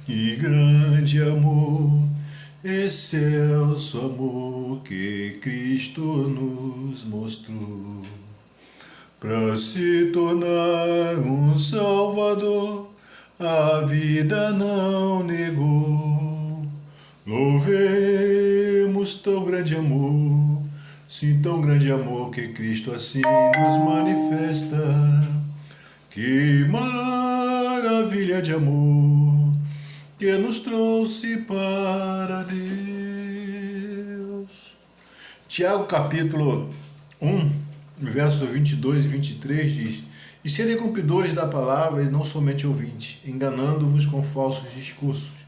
Que grande amor, excelso amor que Cristo nos mostrou, para se tornar um Salvador, a vida não negou. Louvemos tão grande amor, sim, tão grande amor que Cristo assim nos manifesta. Que maravilha de amor que nos trouxe para Deus. Tiago capítulo 1, versos 22 e 23 diz: E serem cumpridores da palavra e não somente ouvintes, enganando-vos com falsos discursos.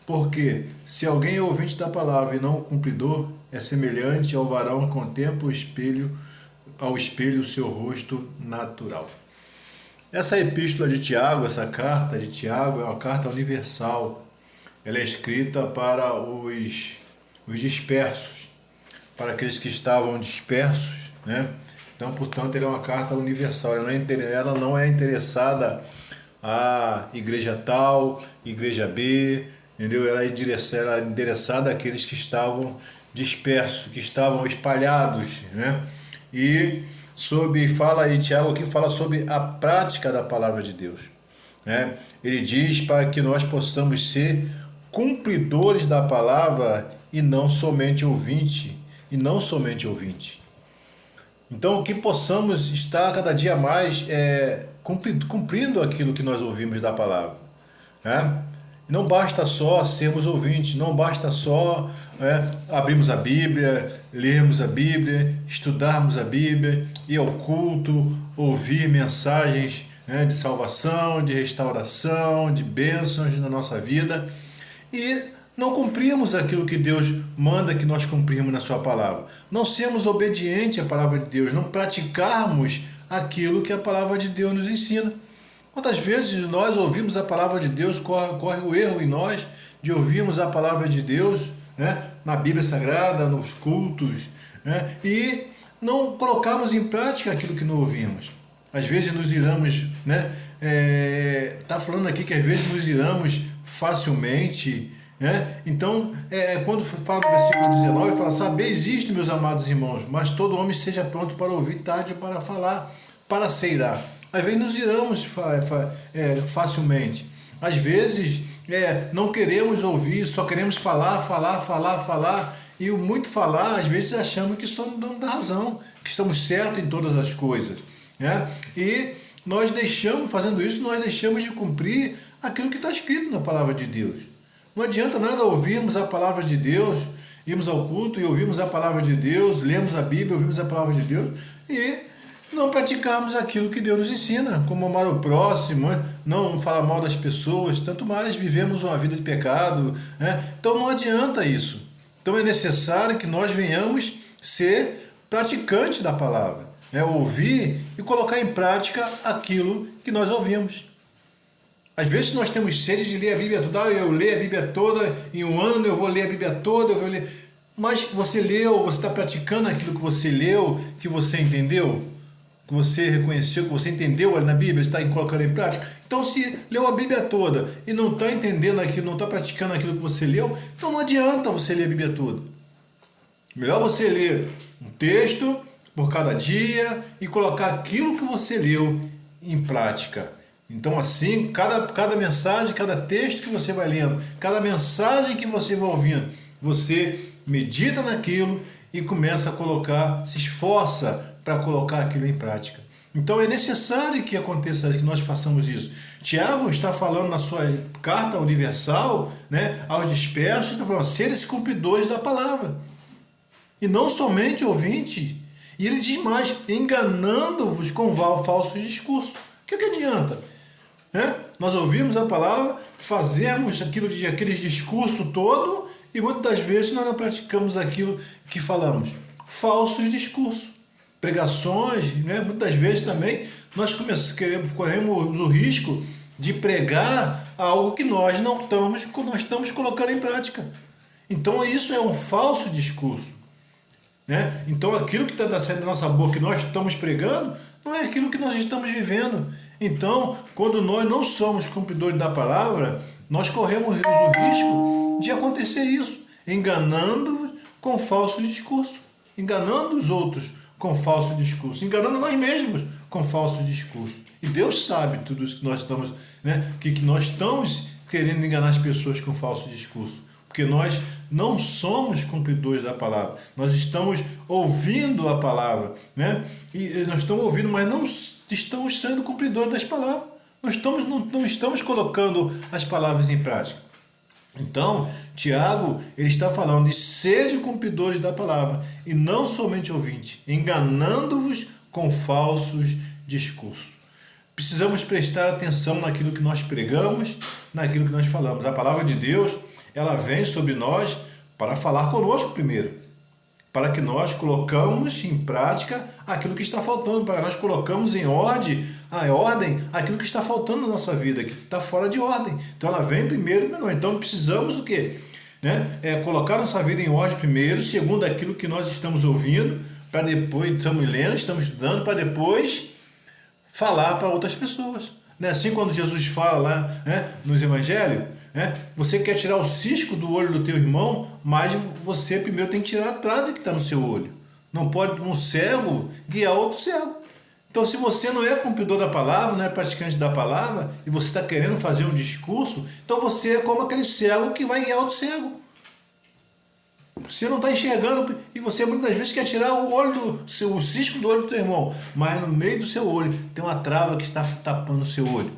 Porque, se alguém é ouvinte da palavra e não cumpridor, é semelhante ao varão que contempla ao espelho o seu rosto natural. Essa epístola de Tiago, essa carta de Tiago, é uma carta universal. Ela é escrita para os dispersos, para aqueles que estavam dispersos, né? Então, portanto, ela é uma carta universal. Ela não é interessada à igreja tal, igreja B, entendeu? Ela é endereçada àqueles que estavam dispersos, que estavam espalhados, né? E Tiago aqui fala sobre a prática da palavra de Deus, né? Ele diz para que nós possamos ser cumpridores da palavra e não somente ouvinte, Então, que possamos estar cada dia mais cumprindo aquilo que nós ouvimos da palavra, né? Não basta só sermos ouvintes, não basta só abrirmos a Bíblia, lermos a Bíblia, estudarmos a Bíblia, ir ao culto, ouvir mensagens, de salvação, de restauração, de bênçãos na nossa vida e não cumprirmos aquilo que Deus manda que nós cumprimos na sua palavra. Não sermos obedientes à palavra de Deus, não praticarmos aquilo que a palavra de Deus nos ensina. Quantas vezes nós ouvimos a palavra de Deus, corre o erro em nós de ouvirmos a palavra de Deus, na Bíblia Sagrada, nos cultos, e não colocarmos em prática aquilo que não ouvimos. Às vezes nos iramos, está falando aqui que às vezes nos iramos facilmente, Então, quando fala no versículo 19, fala: Sabeis isto, meus amados irmãos, mas todo homem seja pronto para ouvir, tarde para falar, para se irar. Às vezes nos iramos facilmente. Às vezes não queremos ouvir, só queremos falar. E o muito falar, às vezes achamos que somos dono da razão, que estamos certos em todas as coisas. E nós fazendo isso, nós deixamos de cumprir aquilo que está escrito na palavra de Deus. Não adianta nada ouvirmos a palavra de Deus, irmos ao culto e ouvirmos a palavra de Deus, lemos a Bíblia, ouvimos a palavra de Deus e não praticarmos aquilo que Deus nos ensina, como amar o próximo, não falar mal das pessoas, tanto mais vivemos uma vida de pecado, Então não adianta isso. Então é necessário que nós venhamos ser praticantes da palavra, ouvir e colocar em prática aquilo que nós ouvimos. Às vezes nós temos sede de ler a Bíblia toda, eu leio a Bíblia toda, em um ano eu vou ler a Bíblia toda, Mas você leu, você está praticando aquilo que você leu, que você entendeu? Que você reconheceu, que você entendeu ali na Bíblia, está colocando em prática. Então, se leu a Bíblia toda e não está entendendo aquilo, não está praticando aquilo que você leu, então não adianta você ler a Bíblia toda. Melhor você ler um texto por cada dia e colocar aquilo que você leu em prática. Então, assim, cada mensagem, cada texto que você vai lendo, cada mensagem que você vai ouvindo, você medita naquilo e começa a colocar, se esforça para colocar aquilo em prática. Então é necessário que aconteça, que nós façamos isso. Tiago está falando na sua carta universal, aos dispersos, está falando: serem cumpridores da palavra e não somente ouvintes. E ele diz mais: enganando-vos com falsos discursos. O que adianta? Nós ouvimos a palavra, fazemos aqueles discursos todo e muitas das vezes nós não praticamos aquilo que falamos. Falsos discursos. Pregações, muitas das vezes também nós corremos o risco de pregar algo que nós não estamos colocando em prática. Então isso é um falso discurso. Então aquilo que está saindo da nossa boca que nós estamos pregando não é aquilo que nós estamos vivendo. Então, quando nós não somos cumpridores da palavra, nós corremos o risco de acontecer isso, enganando com falso discurso, enganando os outros com falso discurso, enganando nós mesmos com falso discurso. E Deus sabe tudo isso que nós estamos, né, que nós estamos querendo enganar as pessoas com falso discurso. Porque nós não somos cumpridores da palavra. Nós estamos ouvindo a palavra, né? E nós estamos ouvindo, mas não estamos sendo cumpridores das palavras. Não estamos colocando as palavras em prática. Então, Tiago, ele está falando de sede cumpridores da palavra e não somente ouvintes, enganando-vos com falsos discursos. Precisamos prestar atenção naquilo que nós pregamos, naquilo que nós falamos. A palavra de Deus, ela vem sobre nós para falar conosco primeiro, para que nós colocamos em prática aquilo que está faltando, para que nós colocamos em ordem aquilo que está faltando na nossa vida, que está fora de ordem. Então ela vem primeiro para nós. Então precisamos o quê? Colocar nossa vida em ordem primeiro, segundo aquilo que nós estamos ouvindo, para depois, estamos lendo, estamos estudando, para depois falar para outras pessoas. Não é assim quando Jesus fala lá, né, nos evangelhos, você quer tirar o cisco do olho do teu irmão, mas você primeiro tem que tirar a trave que está no seu olho. Não pode um cego guiar outro cego. Então, se você não é cumpridor da palavra, não é praticante da palavra, e você está querendo fazer um discurso, então você é como aquele cego que vai guiar outro cego. Você não está enxergando, e você muitas vezes quer tirar o cisco do olho do teu irmão, mas no meio do seu olho tem uma trava que está tapando o seu olho.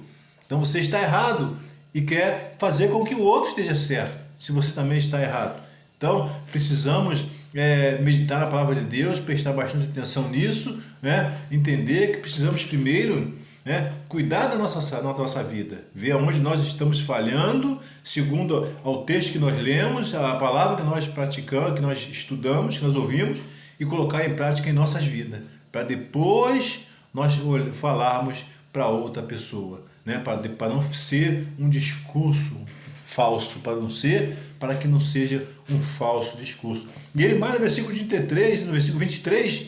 Então você está errado e quer fazer com que o outro esteja certo, se você também está errado. Então precisamos meditar na palavra de Deus, prestar bastante atenção nisso, entender que precisamos primeiro cuidar da nossa vida, ver aonde nós estamos falhando, segundo ao texto que nós lemos, a palavra que nós praticamos, que nós estudamos, que nós ouvimos, e colocar em prática em nossas vidas, para depois nós falarmos para outra pessoa, para não ser um discurso falso, para que não seja um falso discurso. E ele mais no versículo 33, no versículo 23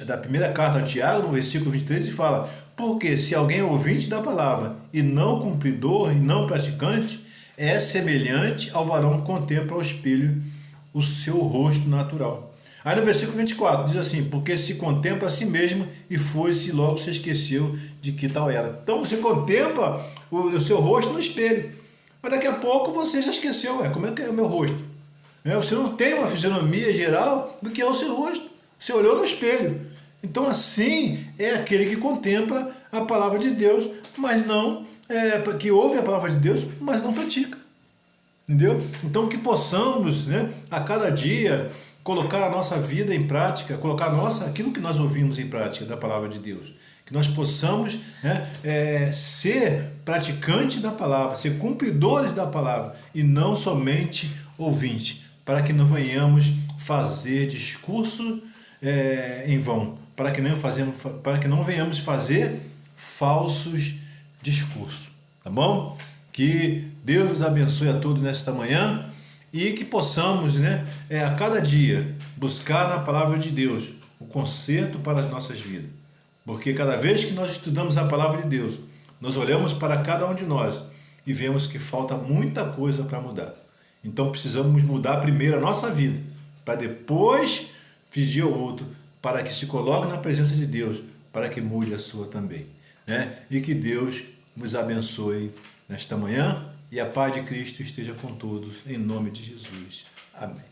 da primeira carta a Tiago, no versículo 23, ele fala: porque se alguém é ouvinte da palavra e não cumpridor e não praticante, é semelhante ao varão que contempla ao espelho o seu rosto natural. Aí no versículo 24 diz assim: porque se contempla a si mesmo e foi-se e logo se esqueceu de que tal era. Então você contempla o seu rosto no espelho, mas daqui a pouco você já esqueceu, como é que é o meu rosto? Você não tem uma fisionomia geral do que é o seu rosto. Você olhou no espelho. Então assim é aquele que contempla a palavra de Deus, mas não que ouve a palavra de Deus, mas não pratica. Entendeu? Então que possamos, a cada dia colocar a nossa vida em prática, colocar aquilo que nós ouvimos em prática da palavra de Deus. Que nós possamos ser praticantes da palavra, ser cumpridores da palavra e não somente ouvintes, para que não venhamos fazer discurso em vão, para que não venhamos fazer falsos discursos. Tá bom? Que Deus nos abençoe a todos nesta manhã e que possamos, a cada dia, buscar na palavra de Deus o conserto para as nossas vidas. Porque cada vez que nós estudamos a palavra de Deus, nós olhamos para cada um de nós e vemos que falta muita coisa para mudar. Então precisamos mudar primeiro a nossa vida, para depois pedir ao outro para que se coloque na presença de Deus, para que mude a sua também. E que Deus nos abençoe nesta manhã e a paz de Cristo esteja com todos, em nome de Jesus. Amém.